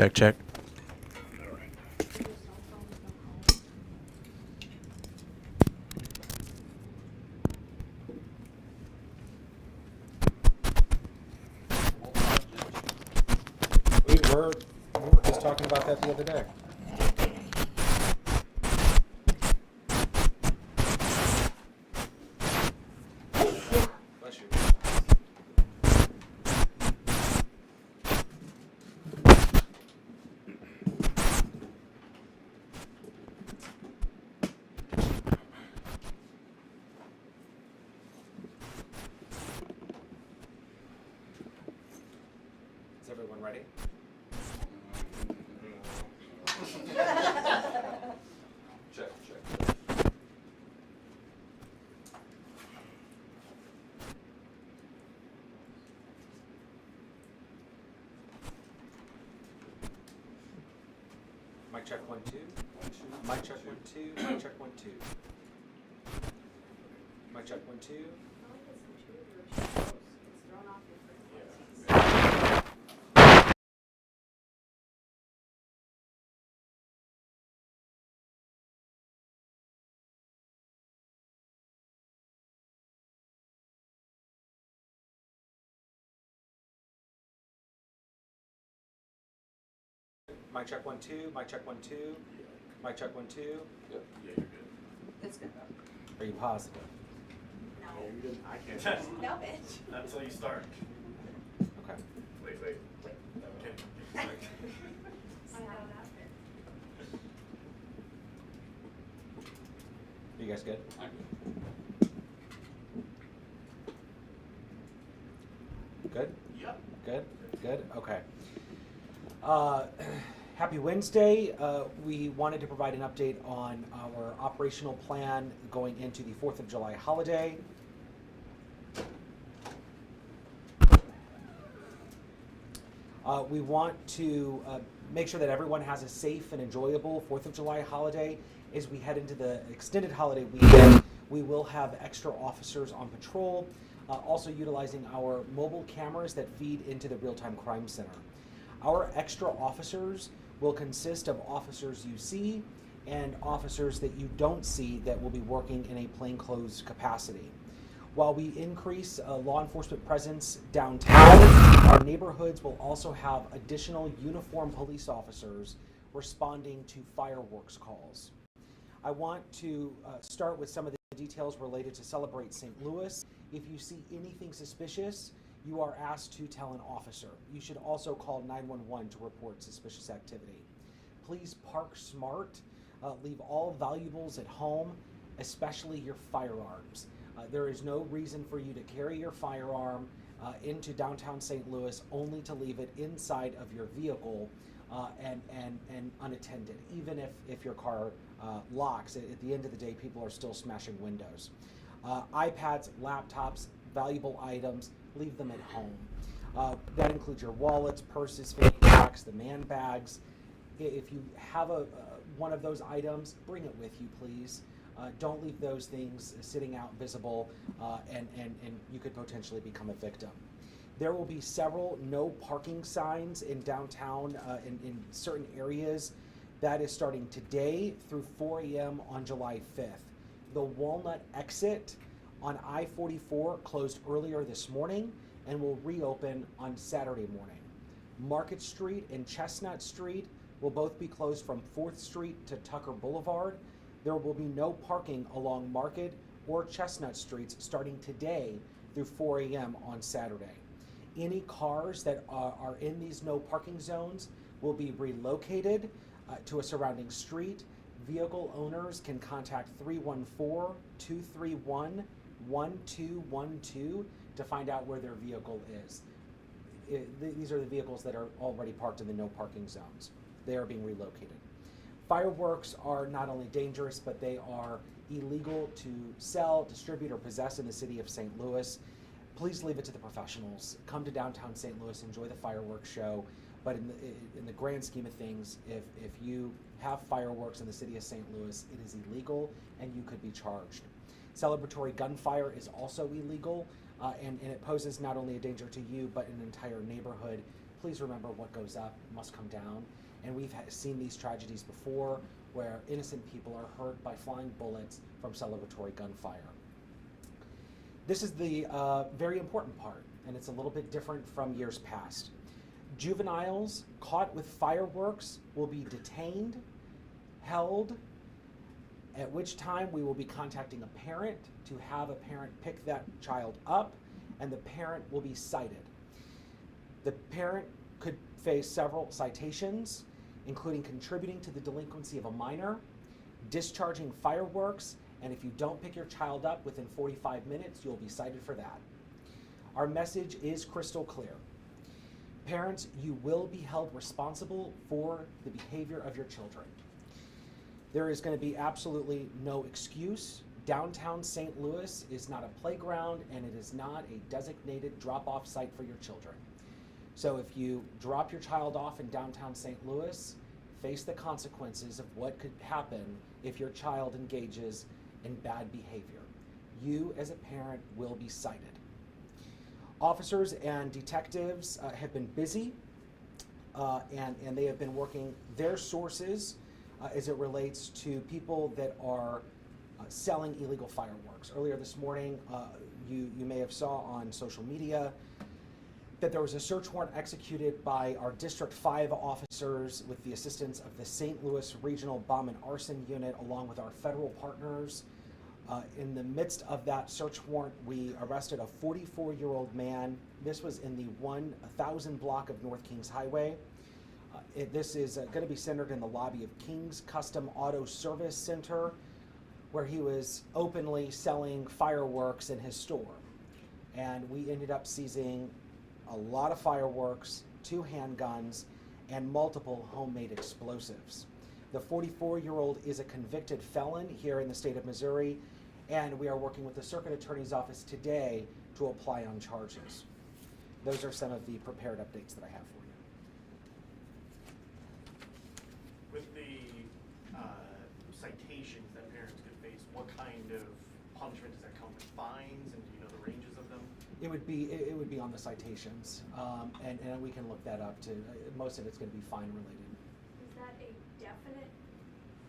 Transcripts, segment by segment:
Check, check. We were just talking about that the other day. Bless you. Is everyone ready? Check, check. Mic check 1 2. Mic check 1 2. Mic check 1 2. Mic check 1 2. Mic check 1 2. Mic check 1 2. Mic check 1 2. Yep. Yeah, you're good. That's good. Are you positive? No. Yeah, you're good. I can't. No, bitch. Not until you start. Okay. Wait. Wait. Okay. I have an outfit. You guys good? I'm good. Good? Yep. Good? Good? Okay. Happy Wednesday. We wanted to provide an update on our operational plan going into the 4th of July holiday. We want to make sure that everyone has a safe and enjoyable 4th of July holiday. As we head into the extended holiday weekend, we will have extra officers on patrol, also utilizing our mobile cameras that feed into the real-time crime center. Our extra officers will consist of officers you see and officers that you don't see that will be working in a plainclothes capacity. While we increase law enforcement presence downtown, our neighborhoods will also have additional uniformed police officers responding to fireworks calls. I want to start with some of the details related to Celebrate St. Louis. If you see anything suspicious, you are asked to tell an officer. You should also call 911 to report suspicious activity. Please park smart. Leave all valuables at home, especially your firearms. There is no reason for you to carry your firearm into downtown St. Louis only to leave it inside of your vehicle and unattended. Even if your car locks, at the end of the day, people are still smashing windows. iPads, laptops, valuable items, leave them at home. That includes your wallets, purses, fanny packs, the man bags. If you have one of those items, bring it with you, please. Don't leave those things sitting out visible, and you could potentially become a victim. There will be several no parking signs in downtown in certain areas. That is starting today through 4 a.m. on July 5th. The Walnut exit on I-44 closed earlier this morning and will reopen on Saturday morning. Market Street and Chestnut Street will both be closed from 4th Street to Tucker Boulevard. There will be no parking along Market or Chestnut Streets starting today through 4 a.m. on Saturday. Any cars that are in these no parking zones will be relocated to a surrounding street. Vehicle owners can contact 314-231-1212 to find out where their vehicle is. These are the vehicles that are already parked in the no parking zones. They are being relocated. Fireworks are not only dangerous, but they are illegal to sell, distribute, or possess in the city of St. Louis. Please leave it to the professionals. Come to downtown St. Louis, enjoy the fireworks show. But in the grand scheme of things, if you have fireworks in the city of St. Louis, it is illegal and you could be charged. Celebratory gunfire is also illegal, and it poses not only a danger to you, but an entire neighborhood. please remember what goes up must come down. And we've seen these tragedies before where innocent people are hurt by flying bullets from celebratory gunfire. This is the very important part, and it's a little bit different from years past. Juveniles caught with fireworks will be detained, held, at which time we will be contacting a parent to have a parent pick that child up, and the parent will be cited. The parent could face several citations, including contributing to the delinquency of a minor, discharging fireworks, and if you don't pick your child up within 45 minutes, you'll be cited for that. Our message is crystal clear. Parents, you will be held responsible for the behavior of your children. There is going to be absolutely no excuse. Downtown St. Louis is not a playground, and it is not a designated drop-off site for your children. So if you drop your child off in downtown St. Louis, face the consequences of what could happen if your child engages in bad behavior. You as a parent will be cited. Officers and detectives have been busy, and they have been working their sources as it relates to people that are selling illegal fireworks. Earlier this morning, you may have saw on social media that there was a search warrant executed by our District 5 officers with the assistance of the St. Louis Regional Bomb and Arson Unit, along with our federal partners. In the midst of that search warrant, we arrested a 44-year-old man. This was in the 1000 block of North Kings Highway. This is going to be centered in the lobby of King's Custom Auto Service Center, where he was openly selling fireworks in his store. And we ended up seizing a lot of fireworks, 2 handguns, and multiple homemade explosives. The 44-year-old is a convicted felon here in the state of Missouri, and we are working with the Circuit Attorney's Office today to apply on charges. Those are some of the prepared updates that I have for you. With the citations that parents could face, what kind of punishment does that come with? Fines, and do you know the ranges of them? It would be on the citations, and we can look that up too. Most of it's going to be fine related. Is that a definite,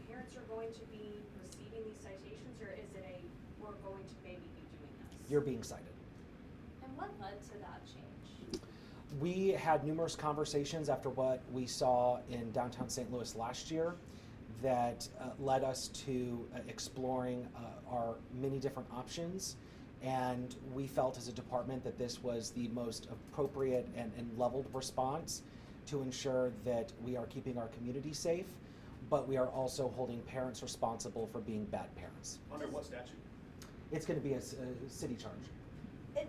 parents are going to be receiving these citations, or is it a, we're going to maybe be doing this? You're being cited. And what led to that change? We had numerous conversations after what we saw in downtown St. Louis last year that led us to exploring our many different options. And we felt as a department that this was the most appropriate and leveled response to ensure that we are keeping our community safe, but we are also holding parents responsible for being bad parents. Under what statute? It's going to be a city charge.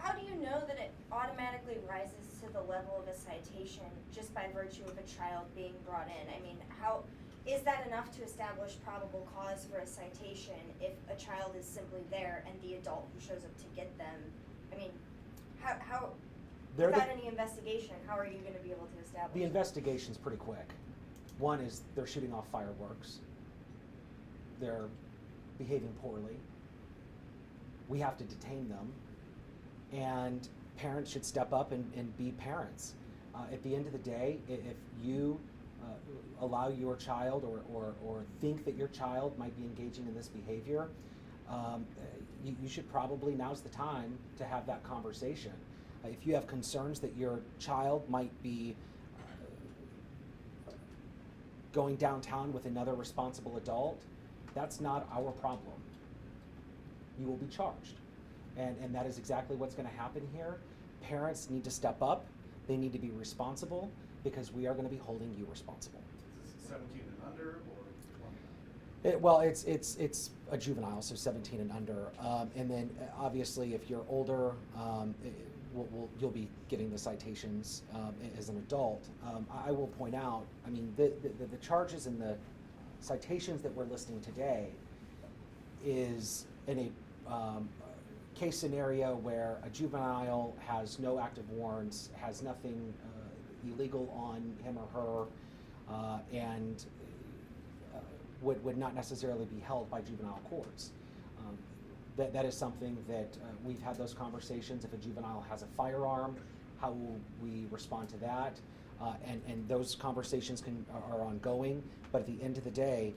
How do you know that it automatically rises to the level of a citation just by virtue of a child being brought in? I mean, how is that enough to establish probable cause for a citation if a child is simply there and the adult who shows up to get them? I mean, how without any investigation, how are you going to be able to establish The investigation's pretty quick. One is they're shooting off fireworks. They're behaving poorly. We have to detain them. And parents should step up and be parents. At the end of the day, if you allow your child or think that your child might be engaging in this behavior, you should probably, now's the time to have that conversation. If you have concerns that your child might be going downtown with another responsible adult, that's not our problem. You will be charged. And that is exactly what's going to happen here. Parents need to step up. They need to be responsible because we are going to be holding you responsible. Is this 17 and under, or? It's a juvenile, so 17 and under. And then obviously if you're older, you'll be getting the citations as an adult. I will point out, I mean, the charges and the citations that we're listing today is in a case scenario where a juvenile has no active warrants, has nothing illegal on him or her, and would not necessarily be held by juvenile courts. That is something that we've had those conversations. If a juvenile has a firearm how will we respond to that? And those conversations are ongoing, but at the end of the day,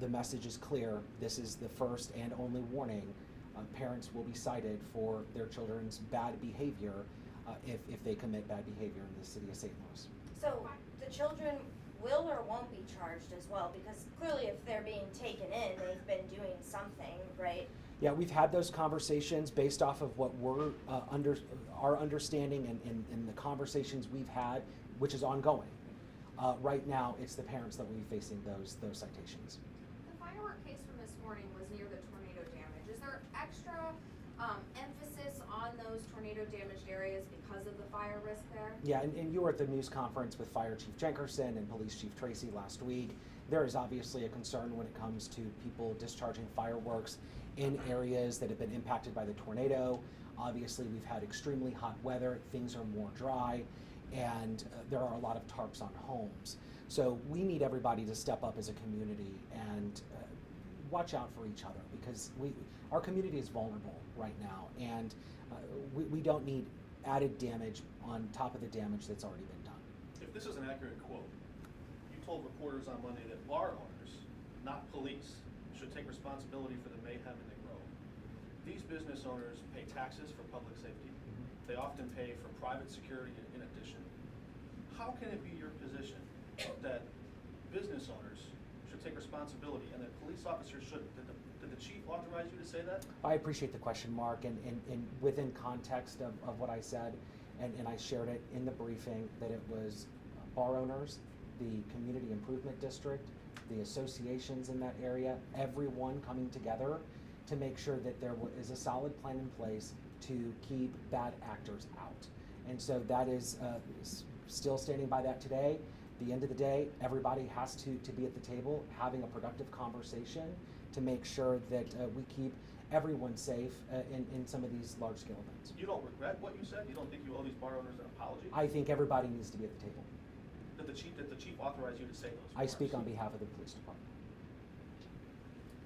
the message is clear. This is the first and only warning. Parents will be cited for their children's bad behavior if they commit bad behavior in the city of St. Louis. So the children will or won't be charged as well, because clearly if they're being taken in, they've been doing something, right? Yeah, we've had those conversations based off of what we're our understanding and the conversations we've had, which is ongoing. Right now, it's the parents that will be facing those citations. The firework case from this morning was near the tornado damage. Is there extra emphasis on those tornado damaged areas because of the fire risk there? Yeah, and you were at the news conference with Fire Chief Jenkerson and Police Chief Tracy last week. There is obviously a concern when it comes to people discharging fireworks in areas that have been impacted by the tornado. Obviously, we've had extremely hot weather, things are more dry, and there are a lot of tarps on homes. So we need everybody to step up as a community and watch out for each other, because our community is vulnerable right now, and we don't need added damage on top of the damage that's already been done. If this is an accurate quote, you told reporters on Monday that bar owners, not police, should take responsibility for the mayhem in the Grove. These business owners pay taxes for public safety. They often pay for private security in addition. How can it be your position that business owners should take responsibility and that police officers shouldn't? Did the chief authorize you to say that? I appreciate the question, Mark, and within context of what I said, and I shared it in the briefing, that it was bar owners, the community improvement district, the associations in that area, everyone coming together to make sure that there is a solid plan in place to keep bad actors out. And so that is still standing by that today. At the end of the day, everybody has to be at the table having a productive conversation to make sure that we keep everyone safe in some of these large-scale events. You don't regret what you said? You don't think you owe these bar owners an apology? I think everybody needs to be at the table. Did the chief authorize you to say those I words? speak on behalf of the police department.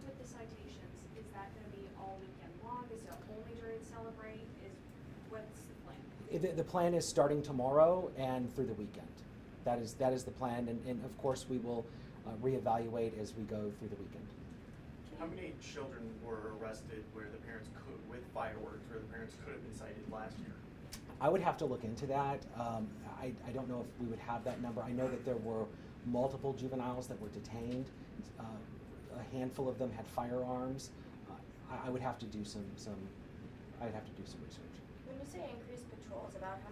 With the citations, is that gonna be all weekend long? Is it only during Celebrate? What's the plan? The plan is starting tomorrow and through the weekend. That is the plan, and of course we will reevaluate as we go through the weekend. How many children were arrested where the parents with fireworks, where the parents could have been cited last year? I would have to look into that. I don't know if we would have that number. I know that there were multiple juveniles that were detained. A handful of them had firearms. I would have to do some research. When you say increased patrols, about how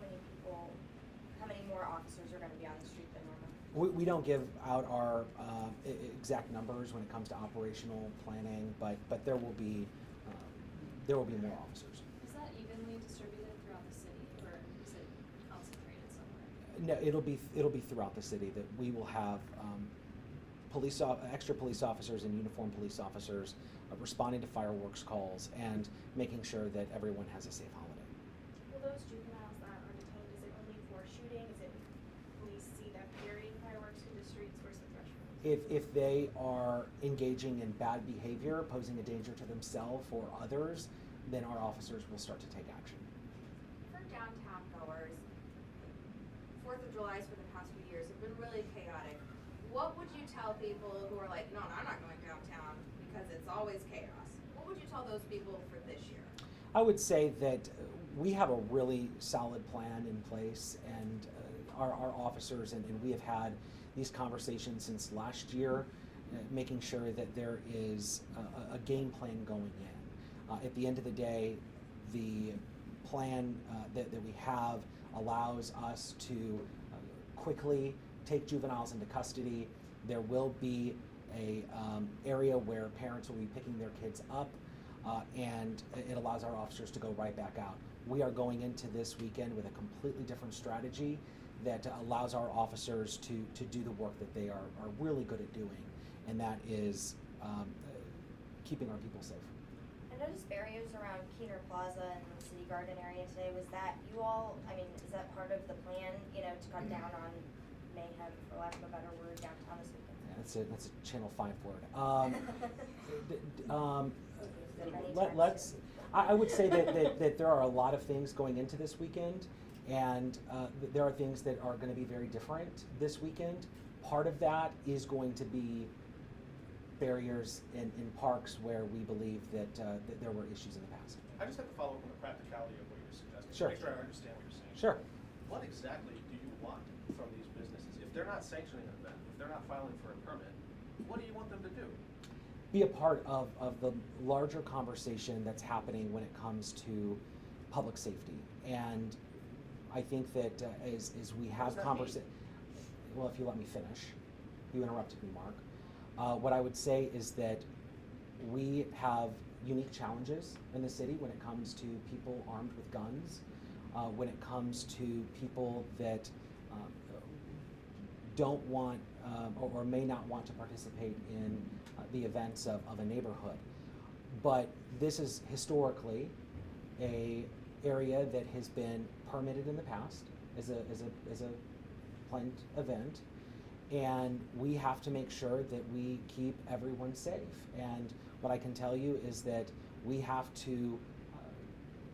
many more officers are gonna be on the street than normal? We don't give out our exact numbers when it comes to operational planning, but there will be more officers. Is that evenly distributed throughout the city, or is it concentrated somewhere? No, it'll be throughout the city that we will have extra police officers and uniformed police officers responding to fireworks calls and making sure that everyone has a safe holiday. Will those juveniles that are detained, is it only for shooting? Is it police see them carrying fireworks through the streets? Where's the threshold? If they are engaging in bad behavior, posing a danger to themselves or others, then our officers will start to take action. For downtown goers, 4th of July's for the past few years have been really chaotic. What would you tell people who are like, no, I'm not going downtown because it's always chaos? What would you tell those people for this year? I would say that we have a really solid plan in place, and our officers, and we have had these conversations since last year, making sure that there is a game plan going in. At the end of the day, the plan that we have allows us to quickly take juveniles into custody. There will be a area where parents will be picking their kids up, and it allows our officers to go right back out. We are going into this weekend with a completely different strategy that allows our officers to do the work that they are really good at doing, and that is keeping our people safe. I noticed barriers around Keener Plaza and the City Garden area today. Was that you all, is that part of the plan, to cut down on mayhem, for lack of a better word, downtown this weekend? Yeah, that's a Channel 5 word. I would say that there are a lot of things going into this weekend, And there are things that are going to be very different this weekend. Part of that is going to be barriers in parks where we believe that there were issues in the past. I just have to follow up on the practicality of what you're suggesting. Sure. Make sure I understand what you're saying. Sure. What exactly do you want from these businesses? If they're not sanctioning an event, if they're not filing for a permit, what do you want them to do? Be a part of the larger conversation that's happening when it comes to public safety. And I think that as we have does that conversation, well, if you let me finish, you interrupted me, Mark. What I would say is that we have unique challenges in the city when it comes to people armed with guns, when it comes to people that don't want or may not want to participate in the events of a neighborhood. But this is historically a area that has been permitted in the past as a planned event, and we have to make sure that we keep everyone safe. And what I can tell you is that we have to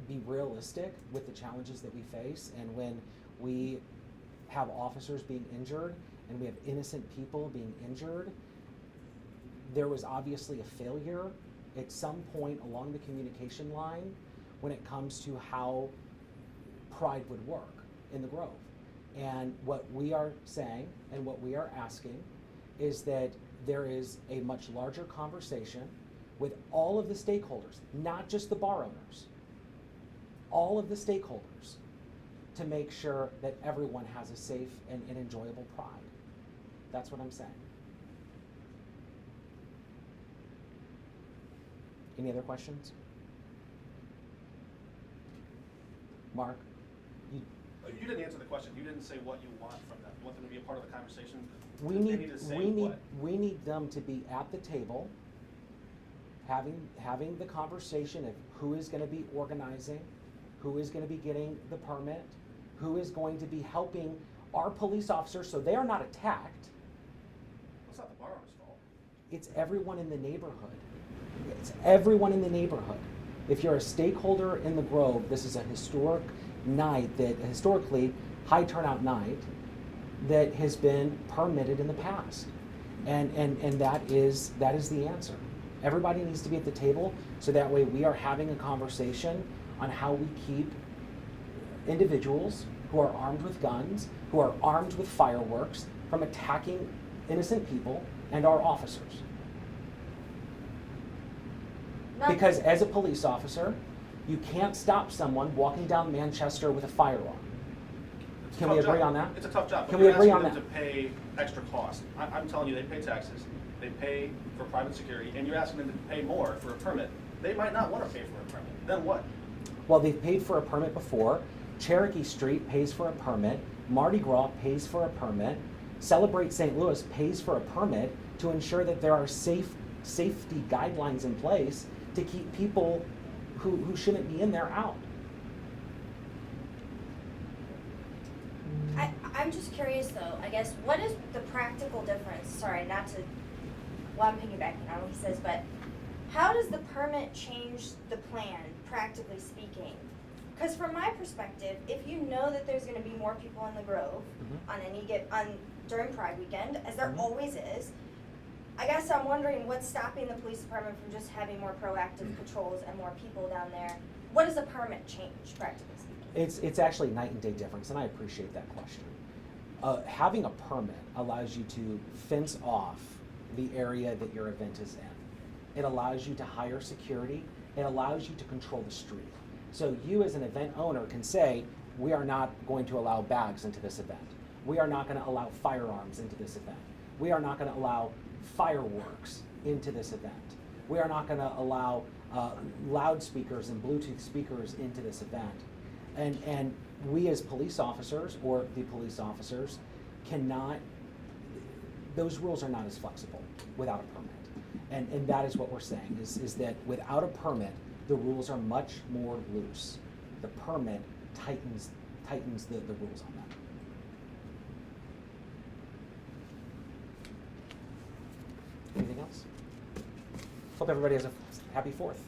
be realistic with the challenges that we face, and when we have officers being injured and we have innocent people being injured, there was obviously a failure at some point along the communication line when it comes to how Pride would work in the Grove. And what we are saying and what we are asking is that there is a much larger conversation with all of the stakeholders, not just the bar owners, all of the stakeholders, to make sure that everyone has a safe and enjoyable Pride. That's what I'm saying. Any other questions? Mark? You didn't answer the question. You didn't say what you want from them. You want them to be a part of the conversation? We They need, to say we need, what? we need them to be at the table, having the conversation of who is gonna be organizing, who is gonna be getting the permit, who is going to be helping our police officers so they are not attacked. It's not the bar owner's fault. It's everyone in the neighborhood. It's everyone in the neighborhood. If you're a stakeholder in the Grove, this is a historic night, that historically high turnout night that has been permitted in the past. And that is the answer. Everybody needs to be at the table so that way we are having a conversation on how we keep individuals who are armed with guns, who are armed with fireworks, from attacking innocent people and our officers. Because as a police officer, you can't stop someone walking down Manchester with a firearm. It's a Can we tough agree job. on that? It's a tough job. Can but we you're agree asking on them that? to pay extra cost. I'm telling you, they pay taxes, they pay for private security, and you're asking them to pay more for a permit. They might not want to pay for a permit. Then what? Well, they've paid for a permit before. Cherokee Street pays for a permit. Mardi Gras pays for a permit. Celebrate St. Louis pays for a permit to ensure that there are safety guidelines in place to keep people who shouldn't be in there out. I'm just curious though, I guess, what is the practical difference, sorry, not to, well, I'm piggybacking on what he says, but how does the permit change the plan, practically speaking? Because from my perspective, if you know that there's gonna be more people in the Grove during Pride weekend, as there always is, I guess I'm wondering what's stopping the police department from just having more proactive patrols and more people down there? What does a permit change, practically speaking? It's actually night and day difference, and I appreciate that question. Having a permit allows you to fence off the area that your event is in. It allows you to hire security. It allows you to control the street. So you as an event owner can say, we are not going to allow bags into this event. We are not going to allow firearms into this event. We are not going to allow fireworks into this event. We are not going to allow loudspeakers and Bluetooth speakers into this event. And we as police officers, or the police officers, cannot, those rules are not as flexible without a permit. And that is what we're saying, is that without a permit, the rules are much more loose. The permit tightens the rules on that. Anything else? Hope everybody has a happy 4th.